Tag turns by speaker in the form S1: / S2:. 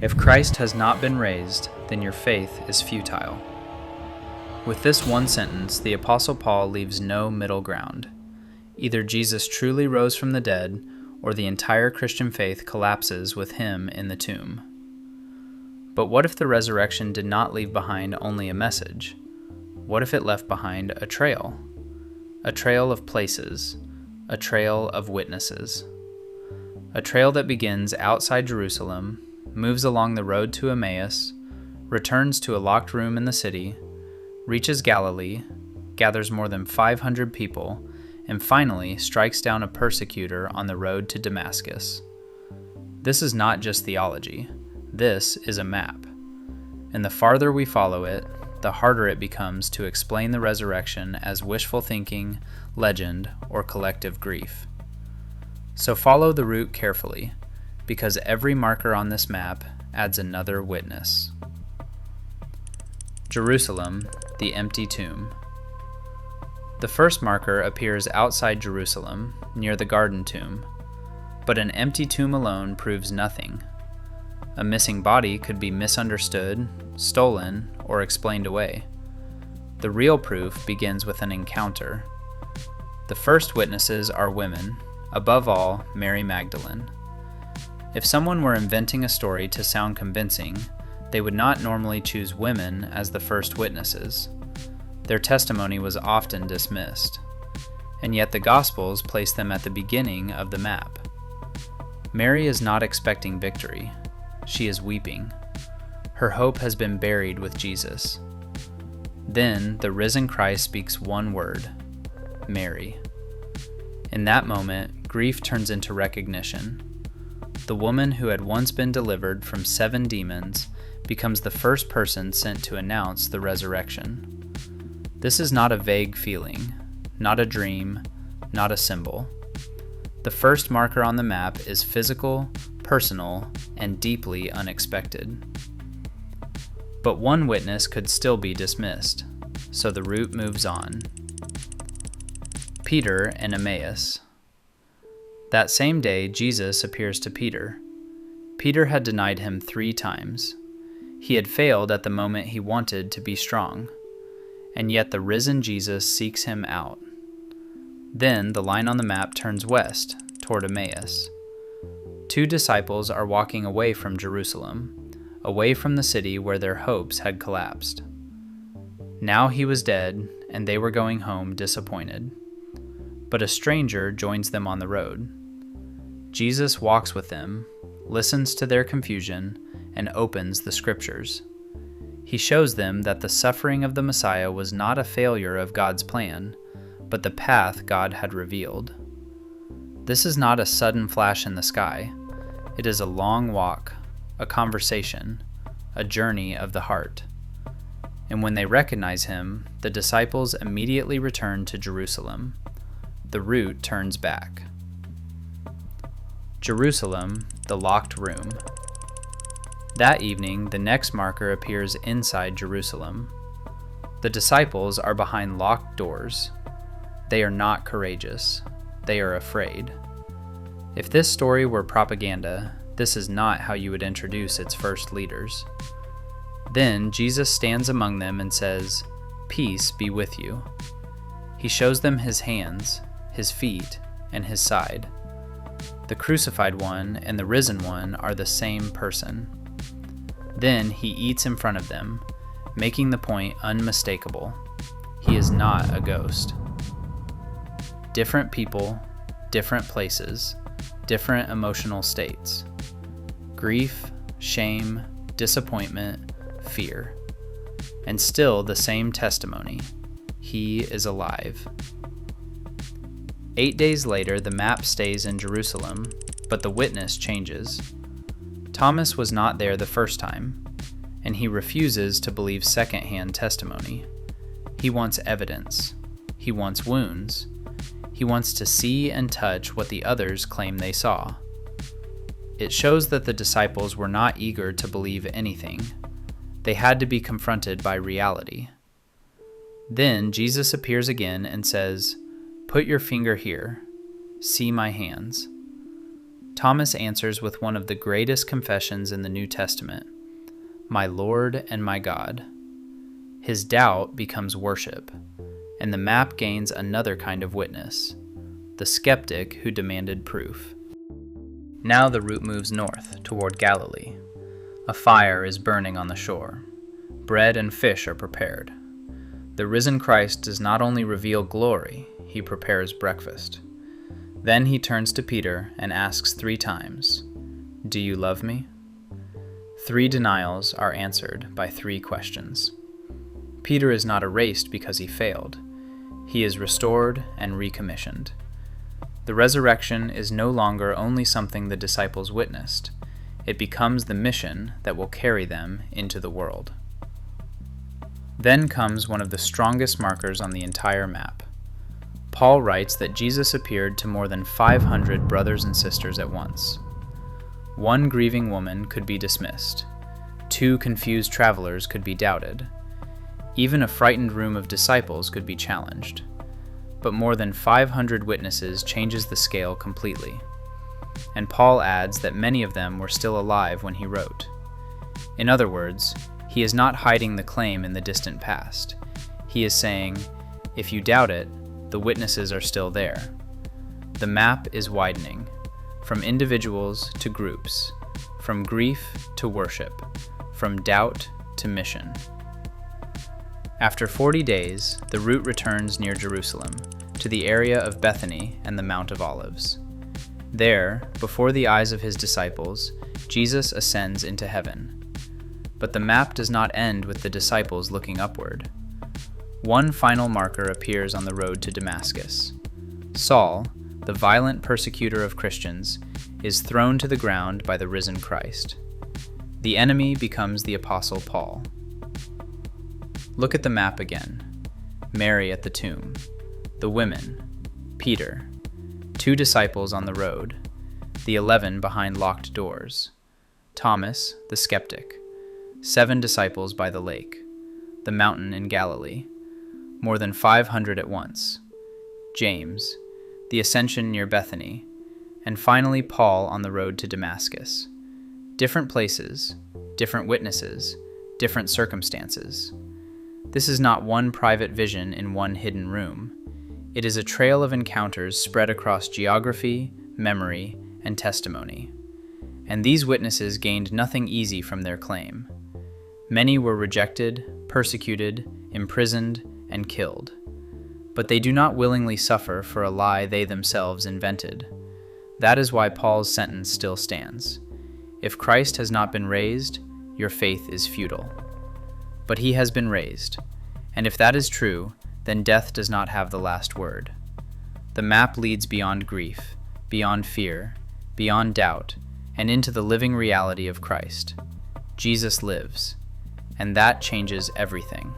S1: If Christ has not been raised, then your faith is futile. With this one sentence, the Apostle Paul leaves no middle ground. Either Jesus truly rose from the dead, or the entire Christian faith collapses with him in the tomb. But what if the resurrection did not leave behind only a message? What if it left behind a trail? A trail of places, a trail of witnesses. A trail that begins outside Jerusalem, moves along the road to Emmaus, returns to a locked room in the city, reaches Galilee, gathers more than 500 people, and finally strikes down a persecutor on the road to Damascus. This is not just theology. This is a map. And the farther we follow it, the harder it becomes to explain the resurrection as wishful thinking, legend, or collective grief. So follow the route carefully, because every marker on this map adds another witness. Jerusalem, the empty tomb. The first marker appears outside Jerusalem, near the garden tomb, but an empty tomb alone proves nothing. A missing body could be misunderstood, stolen, or explained away. The real proof begins with an encounter. The first witnesses are women, above all, Mary Magdalene. If someone were inventing a story to sound convincing, they would not normally choose women as the first witnesses. Their testimony was often dismissed, and yet the Gospels place them at the beginning of the map. Mary is not expecting victory. She is weeping. Her hope has been buried with Jesus. Then the risen Christ speaks one word, Mary. In that moment, grief turns into recognition. The woman who had once been delivered from 7 demons becomes the first person sent to announce the resurrection. This is not a vague feeling, not a dream, not a symbol. The first marker on the map is physical, personal, and deeply unexpected. But one witness could still be dismissed, so the route moves on. Peter and Emmaus. That same day, Jesus appears to Peter. Peter had denied him 3 times. He had failed at the moment he wanted to be strong, and yet the risen Jesus seeks him out. Then the line on the map turns west, toward Emmaus. 2 disciples are walking away from Jerusalem, away from the city where their hopes had collapsed. Now he was dead, and they were going home disappointed. But a stranger joins them on the road. Jesus walks with them, listens to their confusion, and opens the scriptures. He shows them that the suffering of the Messiah was not a failure of God's plan, but the path God had revealed. This is not a sudden flash in the sky. It is a long walk, a conversation, a journey of the heart. And when they recognize him, the disciples immediately return to Jerusalem. The route turns back. Jerusalem, the locked room. That evening, the next marker appears inside Jerusalem. The disciples are behind locked doors. They are not courageous. They are afraid. If this story were propaganda, this is not how you would introduce its first leaders. Then Jesus stands among them and says, "Peace be with you." He shows them his hands, his feet, and his side. The crucified one and the risen one are the same person. Then he eats in front of them, making the point unmistakable. He is not a ghost. Different people, different places, different emotional states. Grief, shame, disappointment, fear. And still the same testimony. He is alive. 8 days later, the map stays in Jerusalem, but the witness changes. Thomas was not there the first time, and he refuses to believe second-hand testimony. He wants evidence. He wants wounds. He wants to see and touch what the others claim they saw. It shows that the disciples were not eager to believe anything. They had to be confronted by reality. Then Jesus appears again and says, "Put your finger here. See my hands." Thomas answers with one of the greatest confessions in the New Testament, "My Lord and my God." His doubt becomes worship, and the map gains another kind of witness, the skeptic who demanded proof. Now the route moves north toward Galilee. A fire is burning on the shore. Bread and fish are prepared. The risen Christ does not only reveal glory, he prepares breakfast. Then he turns to Peter and asks 3 times, "Do you love me?" 3 denials are answered by 3 questions. Peter is not erased because he failed. He is restored and recommissioned. The resurrection is no longer only something the disciples witnessed. It becomes the mission that will carry them into the world. Then comes one of the strongest markers on the entire map. Paul writes that Jesus appeared to more than 500 brothers and sisters at once. 1 grieving woman could be dismissed. 2 confused travelers could be doubted. Even a frightened room of disciples could be challenged. But more than 500 witnesses changes the scale completely. And Paul adds that many of them were still alive when he wrote. In other words, he is not hiding the claim in the distant past. He is saying, if you doubt it, the witnesses are still there. The map is widening, from individuals to groups, from grief to worship, from doubt to mission. After 40 days, the route returns near Jerusalem, to the area of Bethany and the Mount of Olives. There, before the eyes of his disciples, Jesus ascends into heaven. But the map does not end with the disciples looking upward. One final marker appears on the road to Damascus. Saul, the violent persecutor of Christians, is thrown to the ground by the risen Christ. The enemy becomes the Apostle Paul. Look at the map again. Mary at the tomb. The women. Peter. 2 disciples on the road. The 11 behind locked doors. Thomas, the skeptic. 7 disciples by the lake. The mountain in Galilee. More than 500 at once. James. The ascension near Bethany. And finally Paul on the road to Damascus. Different places, different witnesses, different circumstances. This is not one private vision in one hidden room. It is a trail of encounters spread across geography, memory, and testimony. And these witnesses gained nothing easy from their claim. Many were rejected, persecuted, imprisoned, and killed. But they do not willingly suffer for a lie they themselves invented. That is why Paul's sentence still stands. If Christ has not been raised, your faith is futile. But he has been raised, and if that is true, then death does not have the last word. The map leads beyond grief, beyond fear, beyond doubt, and into the living reality of Christ. Jesus lives, and that changes everything.